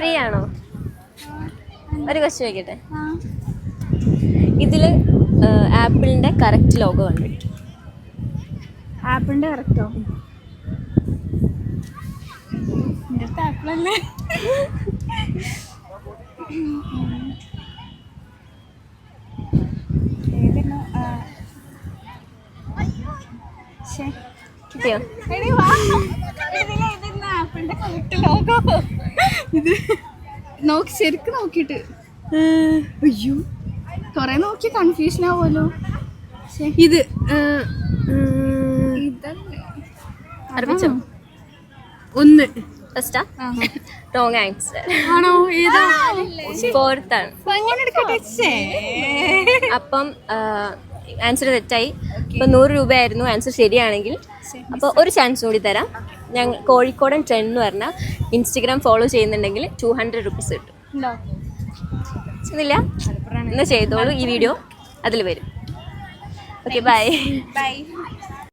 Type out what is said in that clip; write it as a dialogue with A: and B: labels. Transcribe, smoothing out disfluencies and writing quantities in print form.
A: Free ആണോ? ഒരു question ചോദിക്കട്ടെ. ഇതിൽ ആപ്പിളിൻ്റെ കറക്റ്റ് ലോഗോ കണ്ടുപിടിക്കും.
B: ആപ്പിളിൻ്റെ കറക്റ്റോ? എൻ്റെ അടുത്ത് ആപ്പിളല്ലേ.
A: കിട്ടിയോ?
B: ആപ്പിളിൻ്റെ കറക്റ്റ് ലോഗോ ഇത് നോക്കി ശരിക്കും നോക്കിയിട്ട്. അയ്യോ കൊറേ നോക്കി കൺഫ്യൂഷൻ ആവുമല്ലോ.
A: ഇത്
B: ഇതല്ലേ
A: അറിയിച്ചോ?
B: ഒന്ന്
A: ഫസ്റ്റാ? Wrong answer.
B: ആണോ? ഏതാ?
A: ഫോർത്താണ്. അപ്പം ആൻസർ തെറ്റായി. ഇപ്പം 100 രൂപയായിരുന്നു ആൻസർ ശരിയാണെങ്കിൽ. അപ്പോൾ ഒരു ചാൻസ് കൂടി തരാം. ഞങ്ങൾ കോഴിക്കോടൻ ട്രെൻഡ് എന്ന് പറഞ്ഞാൽ ഇൻസ്റ്റഗ്രാം ഫോളോ ചെയ്യുന്നുണ്ടെങ്കിൽ 200 റുപ്പീസ് കിട്ടും. ചെയ്യുന്നില്ല എന്നാൽ ചെയ്തോളൂ. ഈ വീഡിയോ അതിൽ വരും. Okay, by.